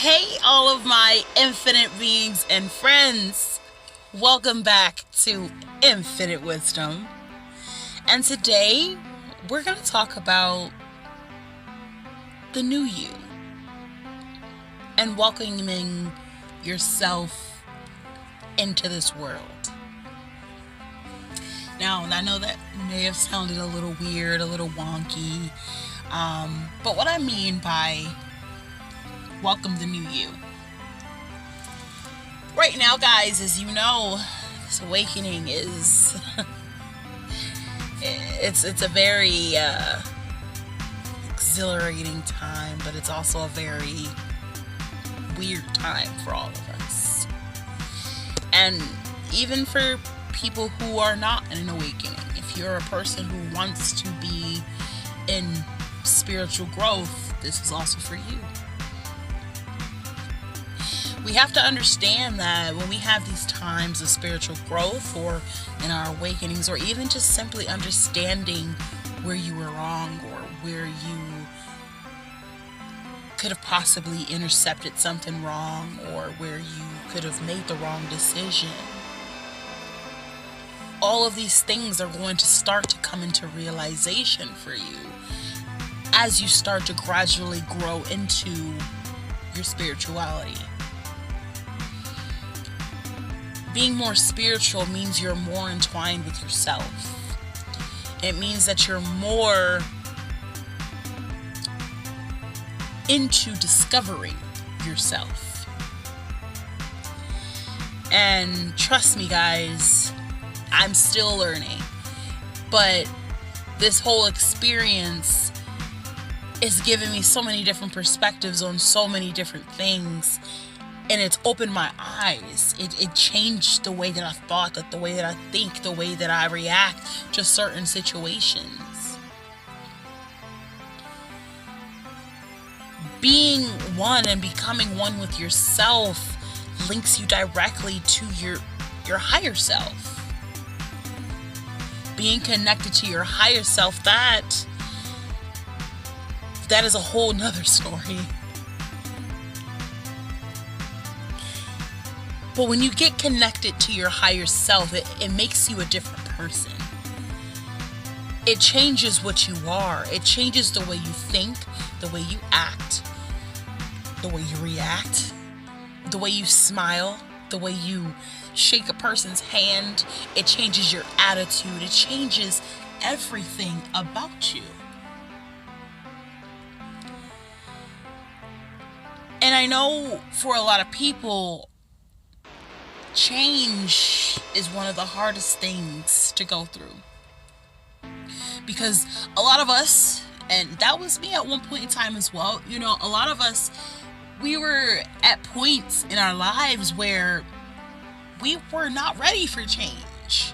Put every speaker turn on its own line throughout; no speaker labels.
Hey, all of my infinite beings and friends. Welcome back to Infinite Wisdom. And today, we're going to talk about the new you and welcoming yourself into this world. Now, I know that may have sounded a little weird, a little wonky, but what I mean by welcome the new you. Right now, guys, as you know, this awakening is it's a very exhilarating time, but it's also a very weird time for all of us. And even for people who are not in an awakening, if you're a person who wants to be in spiritual growth, this is also for you. We have to understand that when we have these times of spiritual growth or in our awakenings, or even just simply understanding where you were wrong or where you could have possibly intercepted something wrong or where you could have made the wrong decision, all of these things are going to start to come into realization for you as you start to gradually grow into your spirituality. Being more spiritual means you're more entwined with yourself. It means that you're more into discovering yourself. And trust me, guys, I'm still learning. But this whole experience is giving me so many different perspectives on so many different things. And it's opened my eyes. It changed the way that I thought, the way that I think, the way that I react to certain situations. Being one and becoming one with yourself links you directly to your higher self. Being connected to your higher self, that is a whole nother story. But when you get connected to your higher self, it makes you a different person. It changes what you are. It changes the way you think, the way you act, the way you react, the way you smile, the way you shake a person's hand. It changes your attitude. It changes everything about you. And I know for a lot of people, change is one of the hardest things to go through, because a lot of us, and that was me at one point in time as well, a lot of us, we were at points in our lives where we were not ready for change,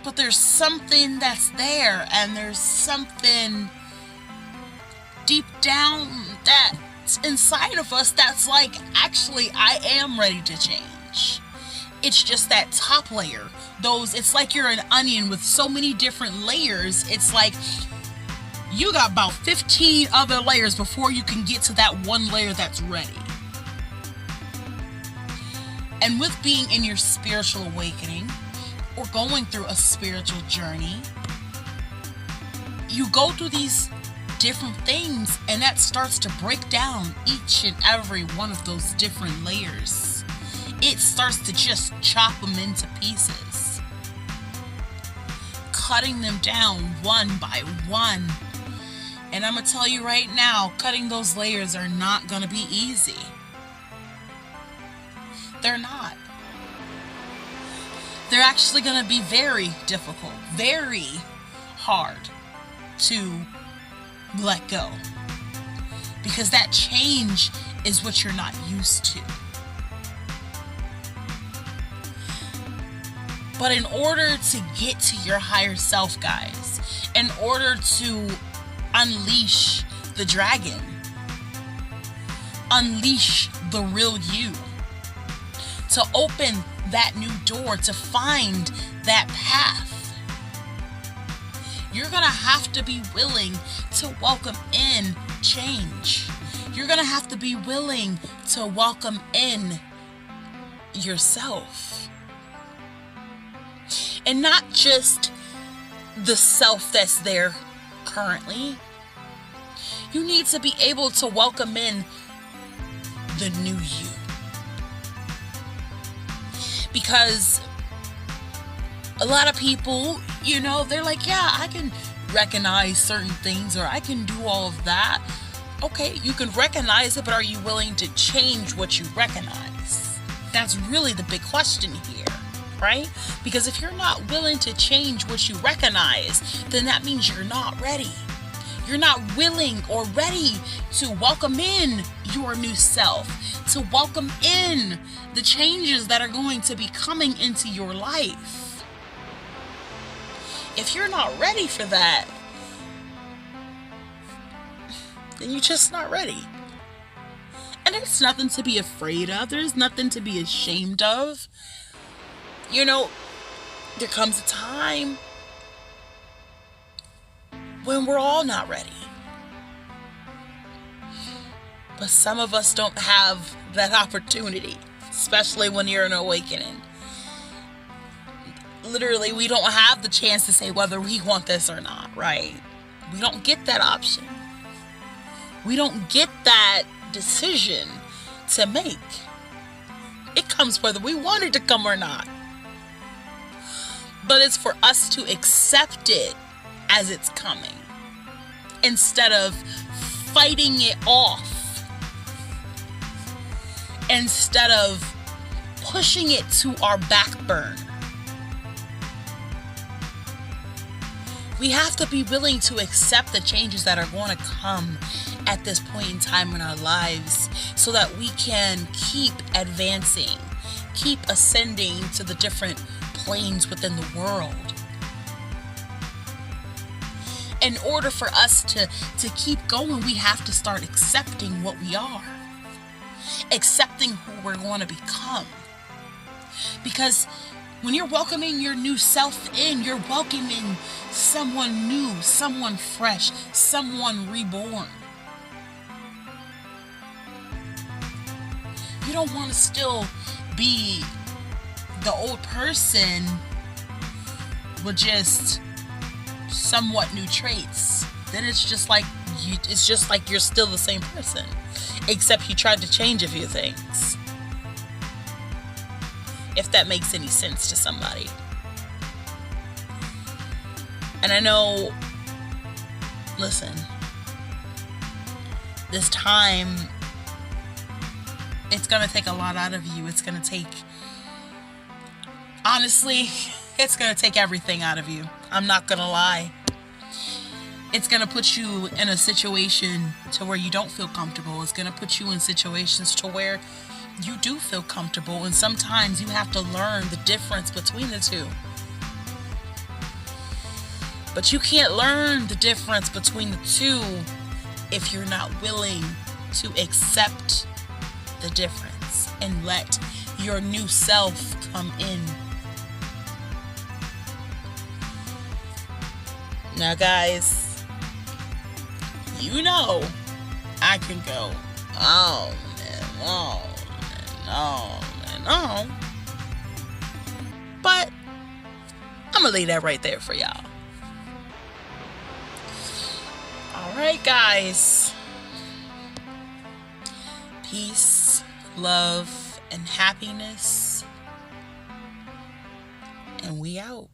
but there's something that's there, and there's something deep down that inside of us that's like, actually, I am ready to change. It's just that top layer. It's like you're an onion with so many different layers. It's like you got about 15 other layers before you can get to that one layer that's ready. And with being in your spiritual awakening or going through a spiritual journey, you go through these different things, and that starts to break down each and every one of those different layers. It starts to just chop them into pieces, cutting them down one by one. And I'm gonna tell you right now, cutting those layers are not gonna be easy. They're not. They're actually gonna be very difficult, very hard to let go, because that change is what you're not used to. But in order to get to your higher self, guys, in order to unleash the dragon, unleash the real you, to open that new door, to find that path, you're gonna have to be willing to welcome in change. You're going to have to be willing to welcome in yourself. And not just the self that's there currently. You need to be able to welcome in the new you. Because a lot of people, they're like, yeah, I can recognize certain things, or I can do all of that. Okay, you can recognize it, but are you willing to change what you recognize? That's really the big question here, right? Because if you're not willing to change what you recognize, then that means you're not ready. You're not willing or ready to welcome in your new self, to welcome in the changes that are going to be coming into your life. If you're not ready for that, then you're just not ready. And there's nothing to be afraid of. There's nothing to be ashamed of. There comes a time when we're all not ready. But some of us don't have that opportunity, especially when you're in an awakening. Literally, we don't have the chance to say whether we want this or not, right? We don't get that option. We don't get that decision to make. It comes whether we want it to come or not. But it's for us to accept it as it's coming, instead of fighting it off, instead of pushing it to our back burner. We have to be willing to accept the changes that are going to come at this point in time in our lives, so that we can keep advancing, keep ascending to the different planes within the world. In order for us to keep going, we have to start accepting what we are, accepting who we're going to become. Because when you're welcoming your new self in, you're welcoming someone new, someone fresh, someone reborn. You don't want to still be the old person with just somewhat new traits. Then it's just like you're still the same person, except you tried to change a few things. If that makes any sense to somebody. And I know, listen, this time, it's going to take a lot out of you. It's going to take, honestly, it's going to take everything out of you. I'm not going to lie. It's going to put you in a situation to where you don't feel comfortable. It's going to put you in situations to where you do feel comfortable. And sometimes you have to learn the difference between the two. But you can't learn the difference between the two if you're not willing to accept the difference and let your new self come in. Now, guys, I can go on and on and on and on, but I'm gonna leave that right there for y'all. Alright, guys, peace, love, and happiness, and we out.